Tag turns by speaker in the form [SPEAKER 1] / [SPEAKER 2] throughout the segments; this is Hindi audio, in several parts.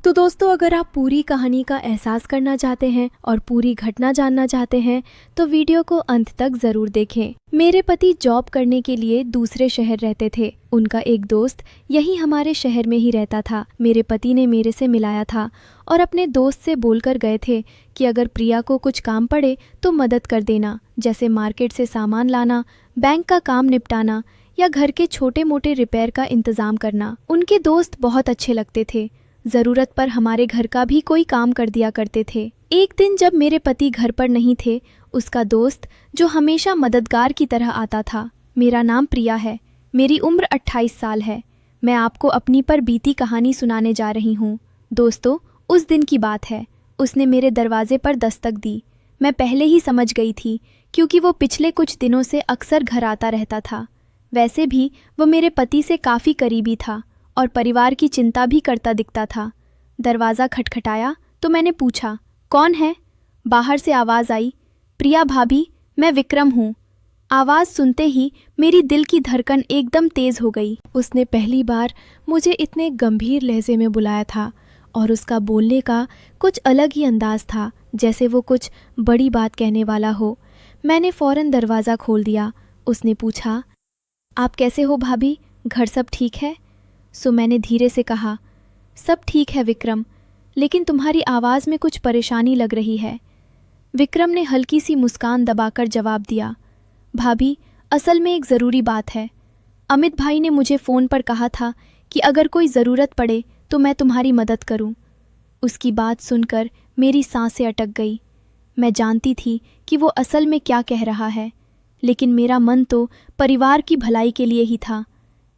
[SPEAKER 1] तो दोस्तों, अगर आप पूरी कहानी का एहसास करना चाहते हैं और पूरी घटना जानना चाहते हैं तो वीडियो को अंत तक ज़रूर देखें। मेरे पति जॉब करने के लिए दूसरे शहर रहते थे। उनका एक दोस्त यही हमारे शहर में ही रहता था। मेरे पति ने मेरे से मिलाया था और अपने दोस्त से बोलकर गए थे कि अगर प्रिया को कुछ काम पड़े तो मदद कर देना, जैसे मार्केट से सामान लाना, बैंक का काम निपटाना या घर के छोटे मोटे रिपेयर का इंतज़ाम करना। उनके दोस्त बहुत अच्छे लगते थे। ज़रूरत पर हमारे घर का भी कोई काम कर दिया करते थे। एक दिन जब मेरे पति घर पर नहीं थे, उसका दोस्त जो हमेशा मददगार की तरह आता था। मेरा नाम प्रिया है, मेरी उम्र 28 साल है। मैं आपको अपनी पर बीती कहानी सुनाने जा रही हूँ। दोस्तों, उस दिन की बात है। उसने मेरे दरवाजे पर दस्तक दी। मैं पहले ही समझ गई थी क्योंकि वो पिछले कुछ दिनों से अक्सर घर आता रहता था। वैसे भी वो मेरे पति से काफ़ी करीबी था और परिवार की चिंता भी करता दिखता था। दरवाज़ा खटखटाया तो मैंने पूछा, कौन है? बाहर से आवाज़ आई, प्रिया भाभी, मैं विक्रम हूँ। आवाज़ सुनते ही मेरी दिल की धड़कन एकदम तेज़ हो गई। उसने पहली बार मुझे इतने गंभीर लहजे में बुलाया था और उसका बोलने का कुछ अलग ही अंदाज था, जैसे वो कुछ बड़ी बात कहने वाला हो। मैंने फ़ौरन दरवाज़ा खोल दिया। उसने पूछा, आप कैसे हो भाभी, घर सब ठीक है? सो मैंने धीरे से कहा, सब ठीक है विक्रम, लेकिन तुम्हारी आवाज़ में कुछ परेशानी लग रही है। विक्रम ने हल्की सी मुस्कान दबाकर जवाब दिया, भाभी, असल में एक ज़रूरी बात है। अमित भाई ने मुझे फ़ोन पर कहा था कि अगर कोई ज़रूरत पड़े तो मैं तुम्हारी मदद करूं। उसकी बात सुनकर मेरी सांसें अटक गई। मैं जानती थी कि वो असल में क्या कह रहा है, लेकिन मेरा मन तो परिवार की भलाई के लिए ही था।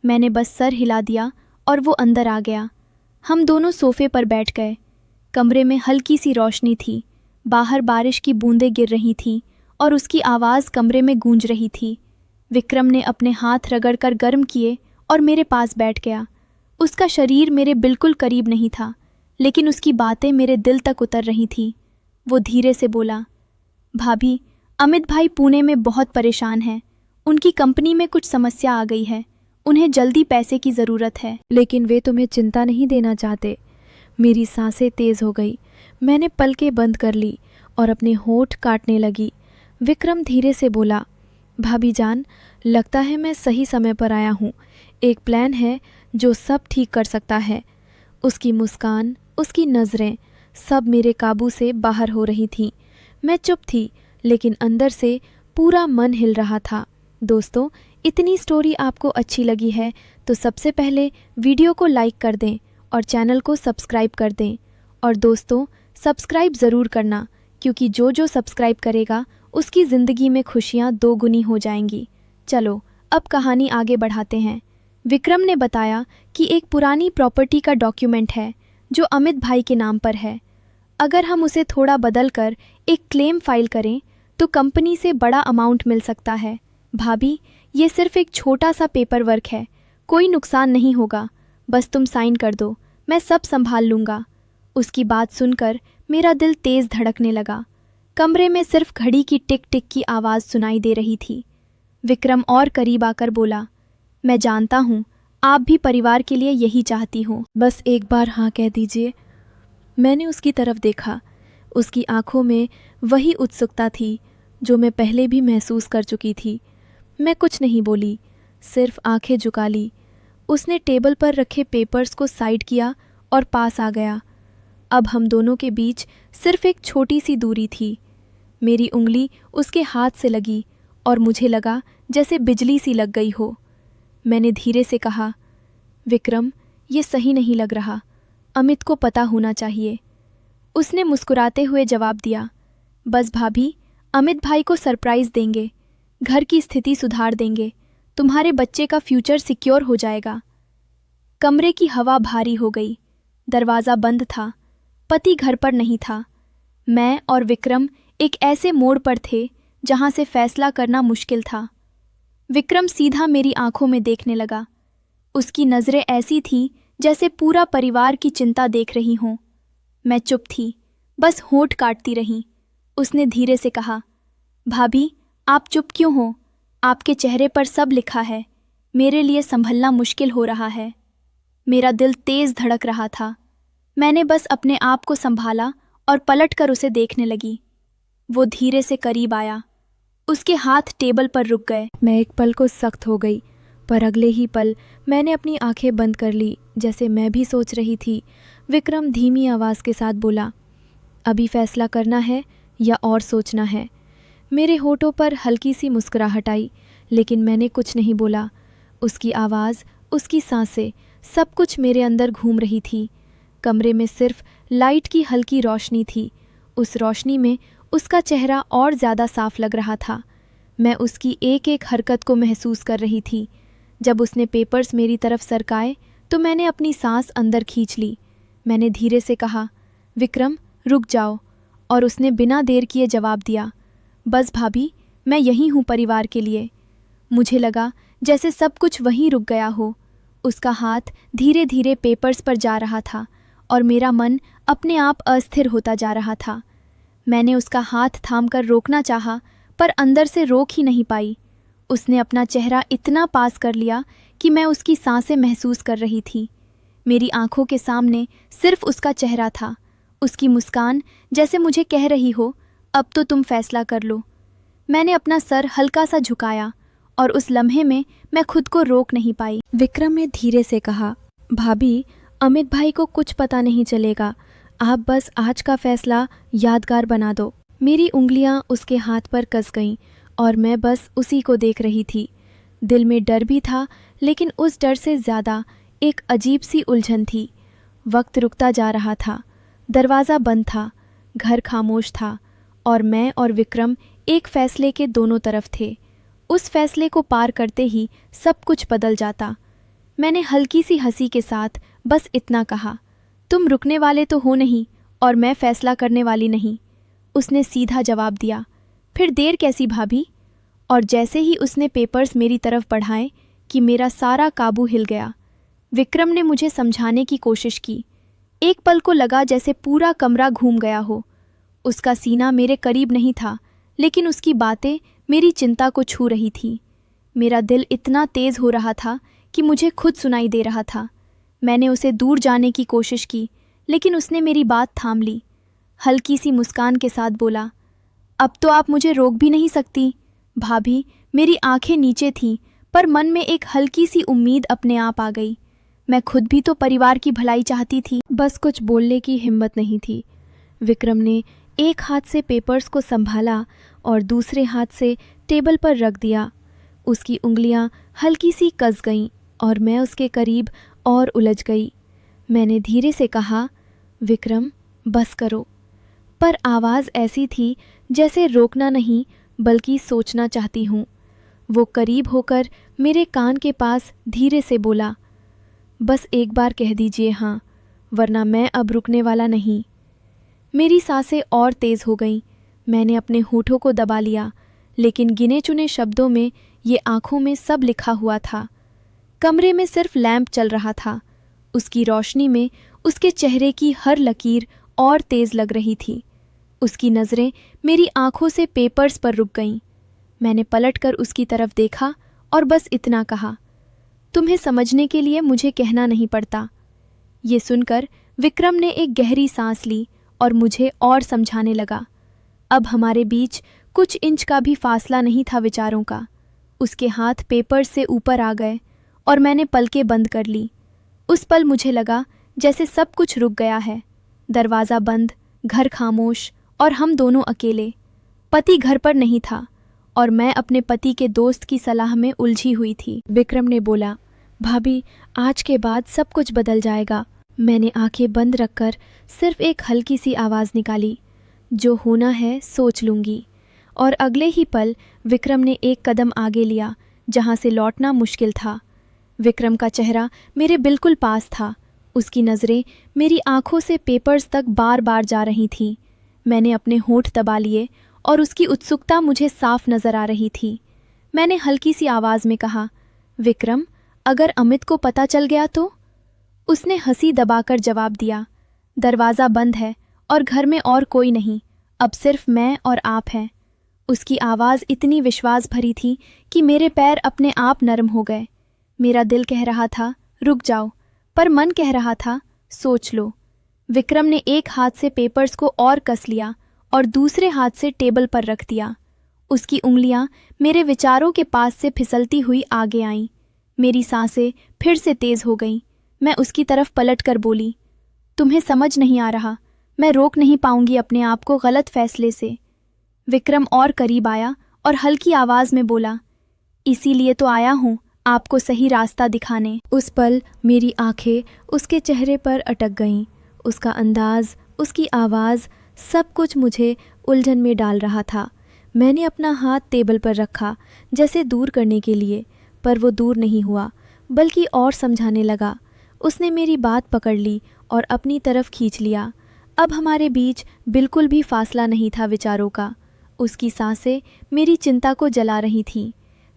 [SPEAKER 1] मैंने बस सर हिला दिया और वो अंदर आ गया। हम दोनों सोफे पर बैठ गए। कमरे में हल्की सी रोशनी थी। बाहर बारिश की बूंदें गिर रही थीं और उसकी आवाज़ कमरे में गूंज रही थी। विक्रम ने अपने हाथ रगड़कर गर्म किए और मेरे पास बैठ गया। उसका शरीर मेरे बिल्कुल करीब नहीं था, लेकिन उसकी बातें मेरे दिल तक उतर रही थीं। वो धीरे से बोला, भाभी, अमित भाई पुणे में बहुत परेशान हैं। उनकी कंपनी में कुछ समस्या आ गई है। उन्हें जल्दी पैसे की ज़रूरत है, लेकिन वे तुम्हें चिंता नहीं देना चाहते। मेरी सांसें तेज़ हो गई। मैंने पलकें बंद कर ली और अपने होंठ काटने लगी। विक्रम धीरे से बोला, भाभी जान, लगता है मैं सही समय पर आया हूँ। एक प्लान है जो सब ठीक कर सकता है। उसकी मुस्कान, उसकी नज़रें, सब मेरे काबू से बाहर हो रही थीं। मैं चुप थी, लेकिन अंदर से पूरा मन हिल रहा था। दोस्तों, इतनी स्टोरी आपको अच्छी लगी है तो सबसे पहले वीडियो को लाइक कर दें और चैनल को सब्सक्राइब कर दें। और दोस्तों, सब्सक्राइब ज़रूर करना, क्योंकि जो सब्सक्राइब करेगा उसकी ज़िंदगी में खुशियाँ दोगुनी हो जाएंगी। चलो अब कहानी आगे बढ़ाते हैं। विक्रम ने बताया कि एक पुरानी प्रॉपर्टी का डॉक्यूमेंट है जो अमित भाई के नाम पर है। अगर हम उसे थोड़ा बदल कर एक क्लेम फाइल करें तो कंपनी से बड़ा अमाउंट मिल सकता है। भाभी, ये सिर्फ एक छोटा सा पेपर वर्क है, कोई नुकसान नहीं होगा। बस तुम साइन कर दो, मैं सब संभाल लूँगा। उसकी बात सुनकर मेरा दिल तेज़ धड़कने लगा। कमरे में सिर्फ घड़ी की टिक टिक की आवाज़ सुनाई दे रही थी। विक्रम और करीब आकर बोला, मैं जानता हूँ आप भी परिवार के लिए यही चाहती हो, बस एक बार हाँ कह दीजिए। मैंने उसकी तरफ देखा। उसकी आंखों में वही उत्सुकता थी जो मैं पहले भी महसूस कर चुकी थी। मैं कुछ नहीं बोली, सिर्फ आंखें झुका ली। उसने टेबल पर रखे पेपर्स को साइड किया और पास आ गया। अब हम दोनों के बीच सिर्फ एक छोटी सी दूरी थी। मेरी उंगली उसके हाथ से लगी और मुझे लगा जैसे बिजली सी लग गई हो। मैंने धीरे से कहा, विक्रम, ये सही नहीं लग रहा, अमित को पता होना चाहिए। उसने मुस्कुराते हुए जवाब दिया, बस भाभी, अमित भाई को सरप्राइज़ देंगे, घर की स्थिति सुधार देंगे, तुम्हारे बच्चे का फ्यूचर सिक्योर हो जाएगा। कमरे की हवा भारी हो गई। दरवाज़ा बंद था। पति घर पर नहीं था। मैं और विक्रम एक ऐसे मोड़ पर थे जहां से फैसला करना मुश्किल था। विक्रम सीधा मेरी आंखों में देखने लगा। उसकी नज़रें ऐसी थीं जैसे पूरा परिवार की चिंता देख रही हों। मैं चुप थी, बस होंठ काटती रही। उसने धीरे से कहा, भाभी, आप चुप क्यों हो? आपके चेहरे पर सब लिखा है। मेरे लिए संभलना मुश्किल हो रहा है। मेरा दिल तेज़ धड़क रहा था।
[SPEAKER 2] मैंने बस अपने आप को संभाला और पलटकर उसे देखने लगी। वो धीरे से करीब आया। उसके हाथ टेबल पर रुक गए।
[SPEAKER 1] मैं एक पल को सख्त हो गई, पर अगले ही पल मैंने अपनी आंखें बंद कर ली, जैसे मैं भी सोच रही थी। विक्रम धीमी आवाज़ के साथ बोला, अभी फैसला करना है या और सोचना है? मेरे होठों पर हल्की सी मुस्कुराहट आई, लेकिन मैंने कुछ नहीं बोला। उसकी आवाज़, उसकी सांसें, सब कुछ मेरे अंदर घूम रही थी। कमरे में सिर्फ लाइट की हल्की रोशनी थी। उस रोशनी में उसका चेहरा और ज़्यादा साफ लग रहा था। मैं उसकी एक एक हरकत को महसूस कर रही थी। जब उसने पेपर्स मेरी तरफ सरकाए तो मैंने अपनी सांस अंदर खींच ली। मैंने धीरे से कहा, विक्रम रुक जाओ, और उसने बिना देर किए जवाब दिया, बस भाभी, मैं यहीं हूँ परिवार के लिए। मुझे लगा जैसे सब कुछ वहीं रुक गया हो। उसका हाथ धीरे धीरे पेपर्स पर जा रहा था और मेरा मन अपने आप अस्थिर होता जा रहा था। मैंने उसका हाथ थामकर रोकना चाहा, पर अंदर से रोक ही नहीं पाई। उसने अपना चेहरा इतना पास कर लिया कि मैं उसकी सांसें महसूस कर रही थी। मेरी आंखों के सामने सिर्फ उसका चेहरा था, उसकी मुस्कान जैसे मुझे कह रही हो, अब तो तुम फैसला कर लो। मैंने अपना सर हल्का सा झुकाया और उस लम्हे में मैं खुद को रोक नहीं पाई। विक्रम ने धीरे से कहा, भाभी, अमित भाई को कुछ पता नहीं चलेगा, आप बस आज का फैसला यादगार बना दो। मेरी उंगलियां उसके हाथ पर कस गईं और मैं बस उसी को देख रही थी। दिल में डर भी था, लेकिन उस डर से ज़्यादा एक अजीब सी उलझन थी। वक्त रुकता जा रहा था, दरवाज़ा बंद था, घर खामोश था और मैं और विक्रम एक फैसले के दोनों तरफ थे। उस फैसले को पार करते ही सब कुछ बदल जाता। मैंने हल्की सी हंसी के साथ बस इतना कहा, तुम रुकने वाले तो हो नहीं और मैं फैसला करने वाली नहीं। उसने सीधा जवाब दिया, फिर देर कैसी भाभी? और जैसे ही उसने पेपर्स मेरी तरफ बढ़ाए कि मेरा सारा काबू हिल गया। विक्रम ने मुझे समझाने की कोशिश की। एक पल को लगा जैसे पूरा कमरा घूम गया हो। उसका सीना मेरे करीब नहीं था, लेकिन उसकी बातें मेरी चिंता को छू रही थी। मेरा दिल इतना तेज़ हो रहा था कि मुझे खुद सुनाई दे रहा था। मैंने उसे दूर जाने की कोशिश की, लेकिन उसने मेरी बात थाम ली। हल्की सी मुस्कान के साथ बोला, अब तो आप मुझे रोक भी नहीं सकती। भाभी, मेरी आंखें नीचे थीं, पर मन में एक हल्की सी उम्मीद अपने आप आ गई। मैं खुद भी तो परिवार की भलाई चाहती थी, बस कुछ बोलने की हिम्मत नहीं थी। विक्रम ने एक हाथ से पेपर्स को संभाला और दूसरे हाथ से टेबल पर रख दिया। उसकी उंगलियां हल्की सी कस गईं और मैं उसके करीब और उलझ गई। मैंने धीरे से कहा, विक्रम बस करो, पर आवाज़ ऐसी थी जैसे रोकना नहीं बल्कि सोचना चाहती हूँ। वो करीब होकर मेरे कान के पास धीरे से बोला, बस एक बार कह दीजिए हाँ, वरना मैं अब रुकने वाला नहीं। मेरी सांसें और तेज़ हो गईं। मैंने अपने होठों को दबा लिया, लेकिन गिने चुने शब्दों में ये आंखों में सब लिखा हुआ था। कमरे में सिर्फ लैंप चल रहा था। उसकी रोशनी में उसके चेहरे की हर लकीर और तेज़ लग रही थी। उसकी नज़रें मेरी आंखों से पेपर्स पर रुक गईं। मैंने पलटकर उसकी तरफ देखा और बस इतना कहा, तुम्हें समझने के लिए मुझे कहना नहीं पड़ता। ये सुनकर विक्रम ने एक गहरी सांस ली और मुझे और समझाने लगा। अब हमारे बीच कुछ इंच का भी फासला नहीं था विचारों का। उसके हाथ पेपर से ऊपर आ गए और मैंने पलकें बंद कर ली। उस पल मुझे लगा जैसे सब कुछ रुक गया है। दरवाज़ा बंद, घर खामोश और हम दोनों अकेले। पति घर पर नहीं था और मैं अपने पति के दोस्त की सलाह में उलझी हुई थी। विक्रम ने बोला, भाभी, आज के बाद सब कुछ बदल जाएगा। मैंने आंखें बंद रखकर सिर्फ एक हल्की सी आवाज़ निकाली, जो होना है सोच लूँगी। और अगले ही पल विक्रम ने एक कदम आगे लिया जहाँ से लौटना मुश्किल था। विक्रम का चेहरा मेरे बिल्कुल पास था। उसकी नज़रें मेरी आंखों से पेपर्स तक बार बार जा रही थीं। मैंने अपने होंठ दबा लिए और उसकी उत्सुकता मुझे साफ नज़र आ रही थी। मैंने हल्की सी आवाज़ में कहा, विक्रम, अगर अमित को पता चल गया तो? उसने हंसी दबाकर जवाब दिया, दरवाज़ा बंद है और घर में और कोई नहीं, अब सिर्फ मैं और आप हैं। उसकी आवाज़ इतनी विश्वास भरी थी कि मेरे पैर अपने आप नरम हो गए। मेरा दिल कह रहा था रुक जाओ, पर मन कह रहा था सोच लो।
[SPEAKER 2] विक्रम ने एक हाथ से पेपर्स को और कस लिया और दूसरे हाथ से टेबल पर रख दिया। उसकी उंगलियां मेरे विचारों के पास से फिसलती हुई आगे आईं। मेरी सांसें फिर से तेज हो गईं। मैं उसकी तरफ पलट कर बोली, तुम्हें समझ नहीं आ रहा, मैं रोक नहीं पाऊंगी अपने आप को गलत फैसले से। विक्रम और करीब आया और हल्की आवाज में बोला, इसीलिए तो आया हूँ, आपको सही रास्ता दिखाने।
[SPEAKER 1] उस पल मेरी आंखें उसके चेहरे पर अटक गईं। उसका अंदाज, उसकी आवाज़, सब कुछ मुझे उलझन में डाल रहा था। मैंने अपना हाथ टेबल पर रखा जैसे दूर करने के लिए, पर वो दूर नहीं हुआ, बल्कि और समझाने लगा। उसने मेरी बात पकड़ ली और अपनी तरफ खींच लिया। अब हमारे बीच बिल्कुल भी फासला नहीं था विचारों का। उसकी सांसें मेरी चिंता को जला रही थीं।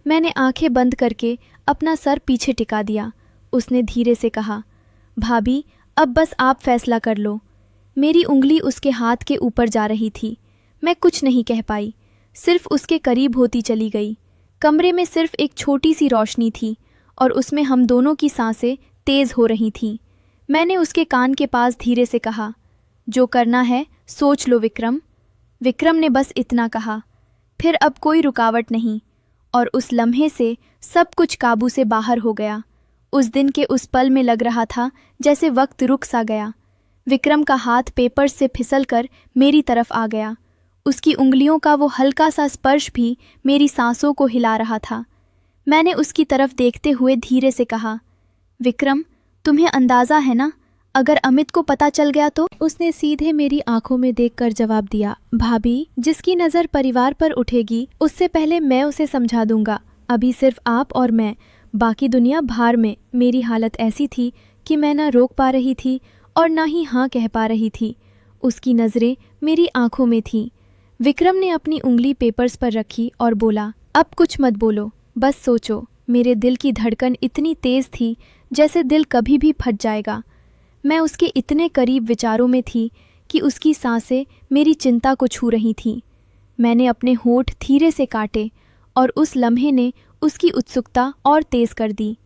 [SPEAKER 1] मैंने आंखें बंद करके अपना सर पीछे टिका दिया। उसने धीरे से कहा, भाभी, अब बस आप फैसला कर लो। मेरी उंगली उसके हाथ के ऊपर जा रही थी। मैं कुछ नहीं कह पाई, सिर्फ उसके करीब होती चली गई। कमरे में सिर्फ एक छोटी सी रोशनी थी और उसमें हम दोनों की सांसें तेज हो रही थीं। मैंने उसके कान के पास धीरे से कहा, जो करना है सोच लो विक्रम। विक्रम ने बस इतना कहा। फिर अब कोई रुकावट नहीं और उस लम्हे से सब कुछ काबू से बाहर हो गया। उस दिन के उस पल में लग रहा था जैसे वक्त रुक सा गया। विक्रम का हाथ पेपर से फिसलकर मेरी तरफ आ गया। उसकी उंगलियों का वो हल्का सा स्पर्श भी मेरी सांसों को हिला रहा था। मैंने उसकी तरफ देखते हुए धीरे से कहा, विक्रम, तुम्हें अंदाज़ा है ना, अगर अमित को पता चल गया तो? उसने सीधे मेरी आंखों में देखकर जवाब दिया, भाभी, जिसकी नज़र परिवार पर उठेगी उससे पहले मैं उसे समझा दूंगा। अभी सिर्फ आप और मैं, बाकी दुनिया भार में। मेरी हालत ऐसी थी कि मैं ना रोक पा रही थी और ना ही हाँ कह पा रही थी। उसकी नज़रें मेरी आंखों में थीं। विक्रम ने अपनी उंगली पेपर्स पर रखी और बोला, अब कुछ मत बोलो, बस सोचो। मेरे दिल की धड़कन इतनी तेज़ थी जैसे दिल कभी भी फट जाएगा। मैं उसके इतने करीब विचारों में थी कि उसकी सांसें मेरी चिंता को छू रही थीं। मैंने अपने होंठ धीरे से काटे और उस लम्हे ने उसकी उत्सुकता और तेज कर दी।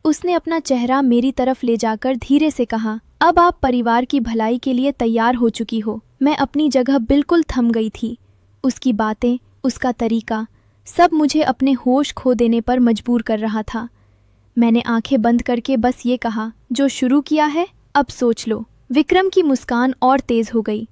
[SPEAKER 1] उसने अपना चेहरा मेरी तरफ ले जाकर धीरे से कहा, अब आप परिवार की भलाई के लिए तैयार हो चुकी हो। मैं अपनी जगह बिल्कुल थम गई थी। उसकी बातें, उसका तरीका, सब मुझे अपने होश खो देने पर मजबूर कर रहा था। मैंने आंखें बंद करके बस ये कहा, जो शुरू किया है अब सोच लो। विक्रम की मुस्कान और तेज हो गई।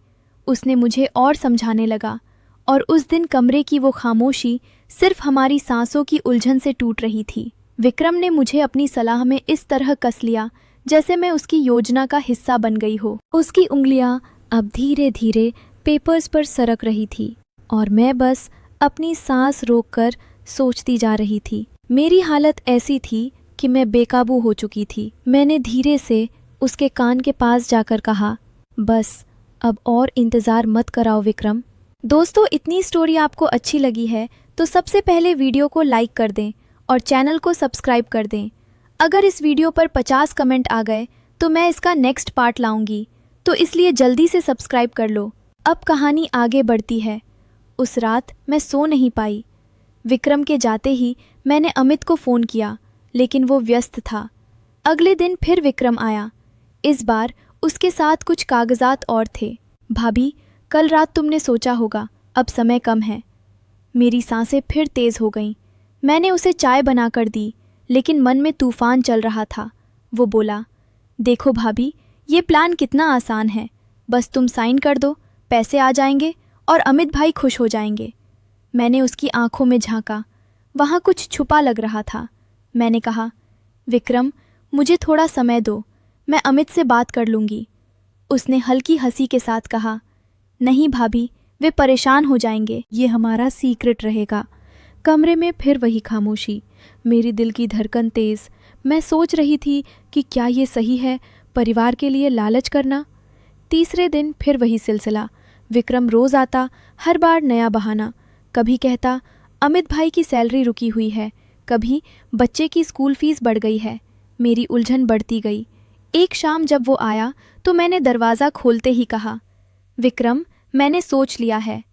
[SPEAKER 1] उसने मुझे और समझाने लगा और उस दिन कमरे की वो खामोशी सिर्फ हमारी सांसों की उलझन से टूट रही थी। विक्रम ने मुझे अपनी सलाह में इस तरह कस लिया जैसे मैं उसकी योजना का हिस्सा बन गई हो। उसकी उंगलियां अब धीरे धीरे पेपर्स पर सरक रही थी और मैं बस अपनी सांस रोककर सोचती जा रही थी। मेरी हालत ऐसी थी कि मैं बेकाबू हो चुकी थी। मैंने धीरे से उसके कान के पास जाकर कहा, बस अब और इंतज़ार मत कराओ विक्रम। दोस्तों, इतनी स्टोरी आपको अच्छी लगी है तो सबसे पहले वीडियो को लाइक कर दें और चैनल को सब्सक्राइब कर दें। अगर इस वीडियो पर 50 कमेंट आ गए तो मैं इसका नेक्स्ट पार्ट लाऊंगी, तो इसलिए जल्दी से सब्सक्राइब कर लो। अब कहानी आगे बढ़ती है। उस रात मैं सो नहीं पाई। विक्रम के जाते ही मैंने अमित को फ़ोन किया, लेकिन वो व्यस्त था। अगले दिन फिर विक्रम आया। इस बार उसके साथ कुछ कागजात और थे। भाभी, कल रात तुमने सोचा होगा, अब समय कम है। मेरी सांसें फिर तेज़ हो गईं। मैंने उसे चाय बनाकर दी, लेकिन मन में तूफान चल रहा था। वो बोला, देखो भाभी, ये प्लान कितना आसान है, बस तुम साइन कर दो, पैसे आ जाएंगे और अमित भाई खुश हो जाएंगे। मैंने उसकी आंखों में झांका, वहाँ कुछ छुपा लग रहा था। मैंने कहा, विक्रम, मुझे थोड़ा समय दो, मैं अमित से बात कर लूँगी। उसने हल्की हंसी के साथ कहा, नहीं भाभी, वे परेशान हो जाएंगे, ये हमारा सीक्रेट रहेगा। कमरे में फिर वही खामोशी, मेरी दिल की धड़कन तेज़। मैं सोच रही थी कि क्या ये सही है, परिवार के लिए लालच करना। तीसरे दिन फिर वही सिलसिला। विक्रम रोज़ आता, हर बार नया बहाना। कभी कहता, अमित भाई की सैलरी रुकी हुई है, कभी बच्चे की स्कूल फीस बढ़ गई है। मेरी उलझन बढ़ती गई। एक शाम जब वो आया तो मैंने दरवाज़ा खोलते ही कहा, विक्रम, मैंने सोच लिया है।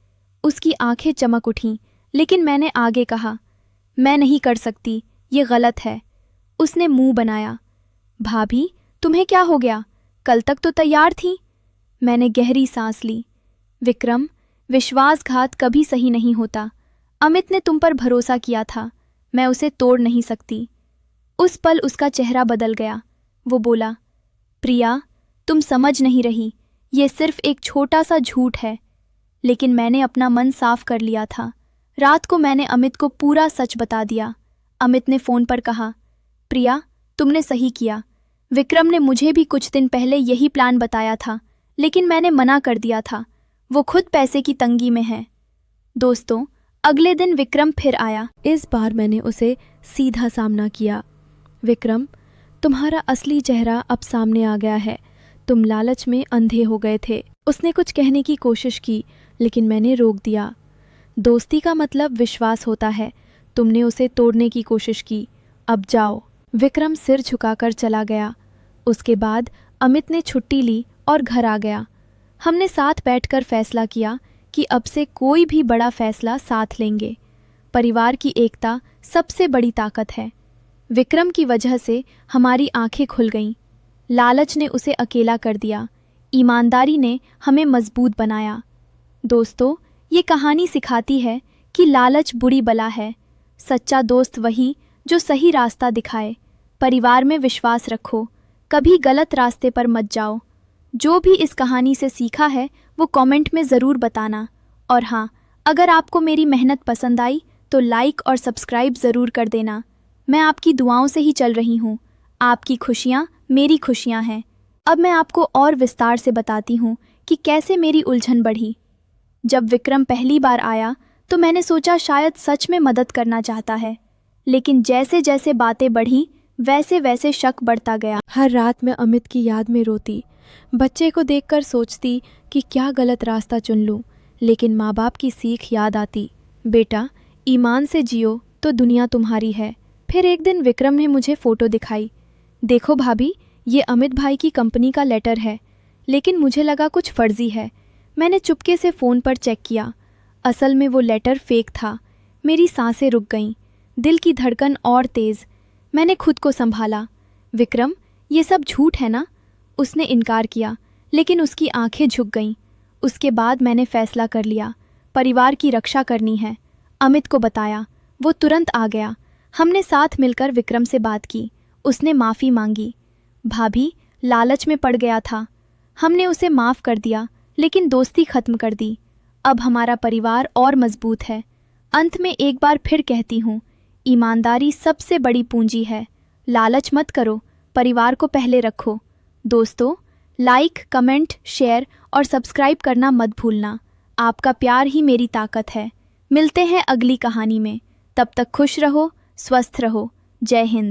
[SPEAKER 1] उसकी आंखें चमक उठीं, लेकिन मैंने आगे कहा, मैं नहीं कर सकती, ये गलत है। उसने मुंह बनाया, भाभी, तुम्हें क्या हो गया, कल तक तो तैयार थी।
[SPEAKER 2] मैंने गहरी सांस ली। विक्रम, विश्वासघात कभी सही नहीं होता। अमित ने तुम पर भरोसा किया था, मैं उसे तोड़ नहीं सकती। उस पल उसका चेहरा बदल गया। वो बोला, प्रिया, तुम समझ नहीं रही, ये सिर्फ एक छोटा सा झूठ है। लेकिन मैंने अपना मन साफ कर लिया था। रात को मैंने अमित को पूरा सच बता दिया। अमित ने फ़ोन पर कहा, प्रिया, तुमने सही किया। विक्रम ने मुझे भी कुछ दिन पहले यही प्लान बताया था, लेकिन मैंने मना कर दिया था। वो खुद पैसे की तंगी में है। दोस्तों, अगले दिन विक्रम फिर आया।
[SPEAKER 1] इस बार मैंने उसे सीधा सामना किया। विक्रम, तुम्हारा असली चेहरा अब सामने आ गया है। तुम लालच में अंधे हो गए थे। उसने कुछ कहने की कोशिश की, लेकिन मैंने रोक दिया। दोस्ती का मतलब विश्वास होता है। तुमने उसे तोड़ने की कोशिश की। अब जाओ। विक्रम सिर झुकाकर चला गया। उसके बाद अमित ने छुट्टी ली और घर आ गया। हमने साथ बैठकर फैसला किया कि अब से कोई भी बड़ा फैसला साथ लेंगे। परिवार की एकता सबसे बड़ी ताकत है। विक्रम की वजह से हमारी आंखें खुल गईं। लालच ने उसे अकेला कर दिया, ईमानदारी ने हमें मजबूत बनाया। दोस्तों, ये कहानी सिखाती है कि लालच बुरी बला है। सच्चा दोस्त वही जो सही रास्ता दिखाए। परिवार में विश्वास रखो, कभी गलत रास्ते पर मत जाओ। जो भी इस कहानी से सीखा है वो कमेंट में ज़रूर बताना। और हाँ, अगर आपको मेरी मेहनत पसंद आई तो लाइक और सब्सक्राइब ज़रूर कर देना। मैं आपकी दुआओं से ही चल रही हूँ। आपकी खुशियाँ मेरी खुशियाँ हैं। अब मैं आपको और विस्तार से बताती हूँ कि कैसे मेरी उलझन बढ़ी। जब विक्रम पहली बार आया तो मैंने सोचा शायद सच में मदद करना चाहता है, लेकिन जैसे जैसे बातें बढ़ी वैसे वैसे शक बढ़ता गया। हर रात मैं अमित की याद में रोती। बच्चे को देखकर सोचती कि क्या गलत रास्ता चुन लूं, लेकिन माँ बाप की सीख याद आती, बेटा, ईमान से जियो तो दुनिया तुम्हारी है। फिर एक दिन विक्रम ने मुझे फ़ोटो दिखाई। देखो भाभी, ये अमित भाई की कंपनी का लेटर है। लेकिन मुझे लगा कुछ फर्जी है। मैंने चुपके से फ़ोन पर चेक किया। असल में वो लेटर फेक था। मेरी सांसें रुक गईं, दिल की धड़कन और तेज़। मैंने खुद को संभाला। विक्रम, ये सब झूठ है ना? उसने इनकार किया, लेकिन उसकी आंखें झुक गईं। उसके बाद मैंने फ़ैसला कर लिया, परिवार की रक्षा करनी है। अमित को बताया, वो तुरंत आ गया। हमने साथ मिलकर विक्रम से बात की। उसने माफ़ी मांगी। भाभी, लालच में पड़ गया था। हमने उसे माफ़ कर दिया, लेकिन दोस्ती ख़त्म कर दी। अब हमारा परिवार और मजबूत है। अंत में एक बार फिर कहती हूँ, ईमानदारी सबसे बड़ी पूंजी है। लालच मत करो, परिवार को पहले रखो। दोस्तों, लाइक, कमेंट, शेयर और सब्सक्राइब करना मत भूलना। आपका प्यार ही मेरी ताकत है। मिलते हैं अगली कहानी में। तब तक खुश रहो, स्वस्थ रहो। जय हिंद।